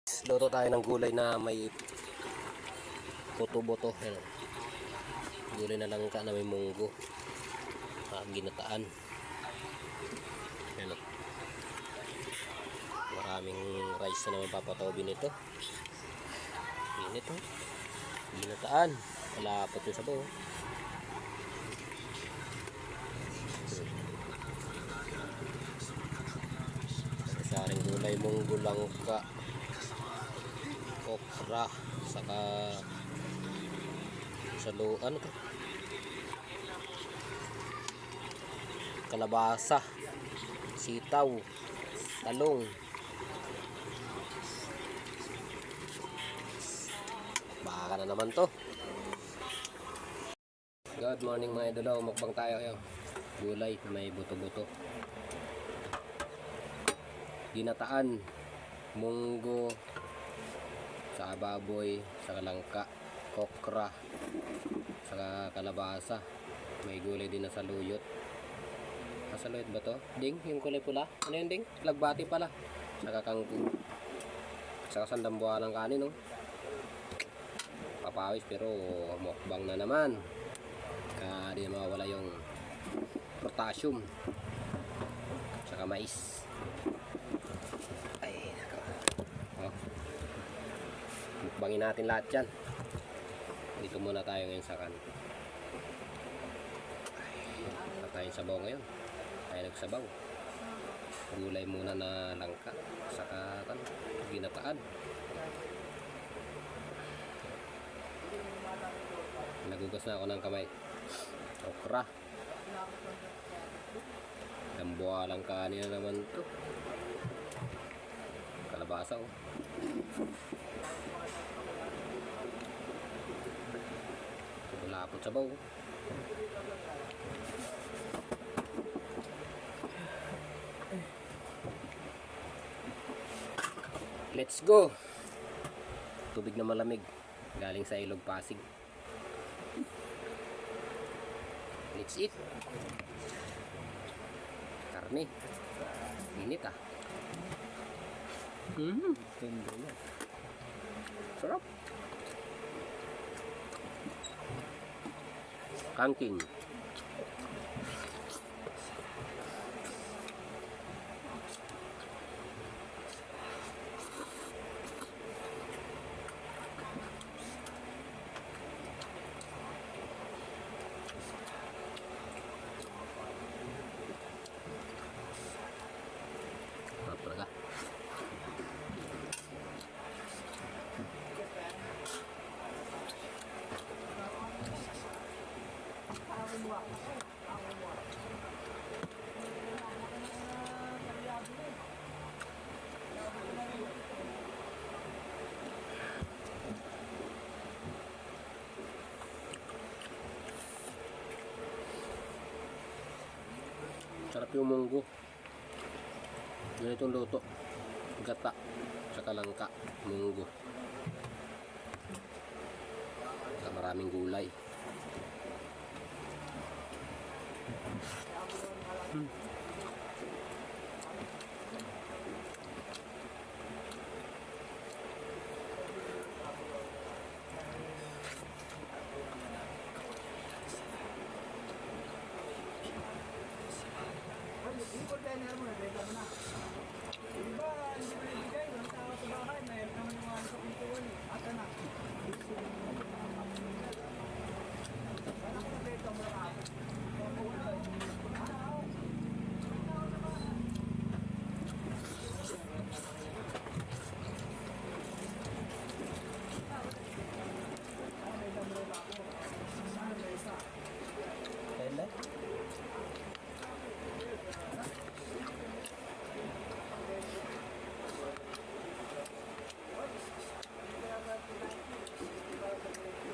Luto tayo ng gulay na may buto-buto. Gulay na langka na may munggo. Ginataan. Ayan. Maraming rice na mapapatawin nito. Init oh. Ginataan. Malapot yung sabaw. Saring gulay, munggo, langka, okra, saka saluan to, kalabasa, sitaw, talong. Baka na naman to. Good morning mga idol, mukbang tayo ngayon. Gulay may buto-buto, ginataan, munggo, saka baboy, saka langka, okra, saka kalabasa. May gulay din na saluyot. Saluyot ba to? Ding, yung kulay pula. Ano yun ding? Lagbati pala. Saka kangkong. Saka sandambuhan ng kanin, no? Papawis pero mukbang na naman. Kaya di mawala yung potassium. Saka mais. Ay, nako. Oh. Mukbangin natin lahat yan. Dito muna tayo ngayon sa kan. Tayo sabaw ngayon. Tayo nagsabaw. Gulay muna na langka. Saka kan, ginataan. Nagugas na ako ng kamay. Okra. Dambuha lang kanina naman to. Kalabasa oh. Lapot sa baw. Let's go. Tubig na malamig galing sa Ilog Pasig. Let's eat. Karne. Init ah. Sarap. Kangking. Talaga. Sarap yung munggo. Ganitong luto. Gata. Saka langka. Munggo. Saka maraming gulay.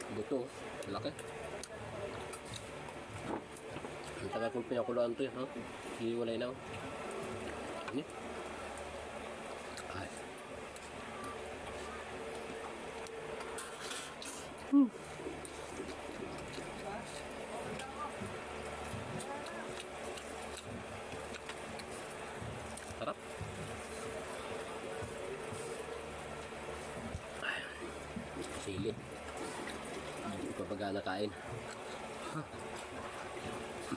Buto, laki. Ang tagal kong pinakuluan to, ha? Hiwalay na. Ini. Ay. Sarap. sili. Hindi pa baga nakain.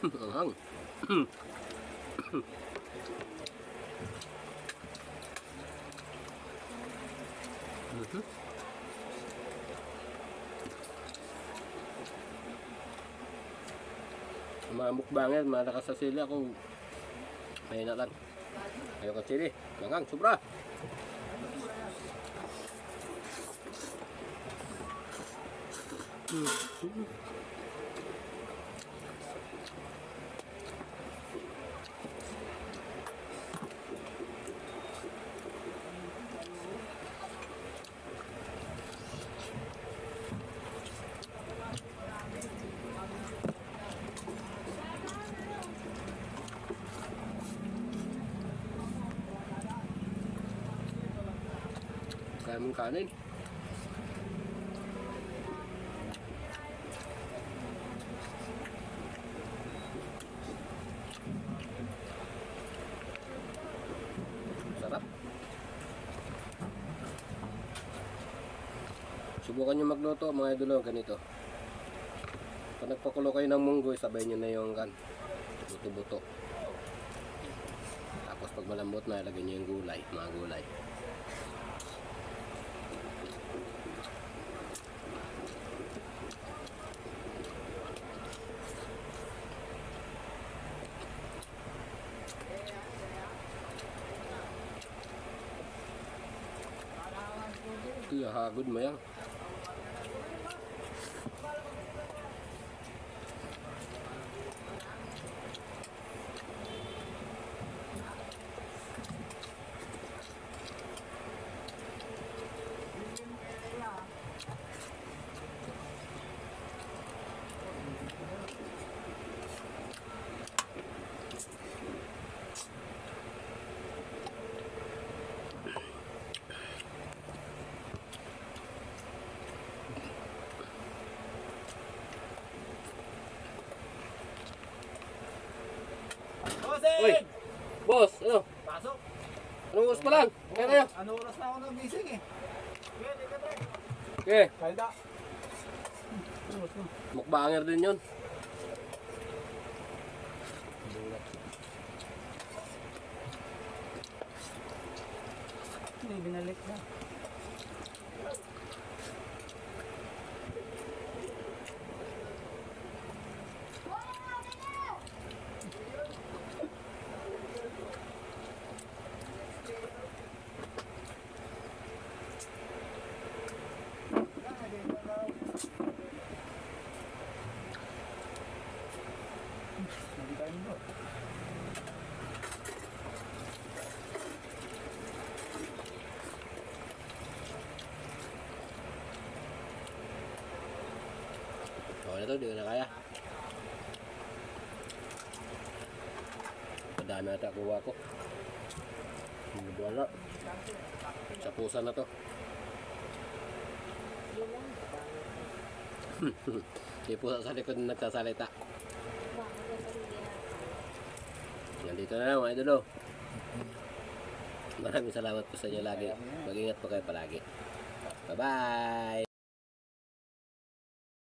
Anghang. Mga mukbanger, malakas sa sili ako. Mahina lang. Ayaw ka sili. Mangang, sobra. Kaya mong kanin. Sarap. Subukan nyo magluto mga idolo, ganito. Pag nagpakulo kayo ng munggoy, sabay nyo na yung buto-buto. Tapos pag malambot na, ilagay nyo yung gulay, mga gulay. Ito hagod mo yan. Uy, boss, ano? Pasok. Anong oras pa lang? Kaya kayo? Ano oras na ako nagising eh? Okay, Kalda. mukbanger din yun. Hindi, binalik na. Hindi tayo mo. Okay na to, di ko na kaya. Padami ata kuha ko. Hindi wala. Sa pusa na to. Di pusa sa likod na nagsasalita. Nandito na lang mga idolo. Maraming salamat po sa inyo lagi. Mag-ingat po kayo palagi. Bye-bye!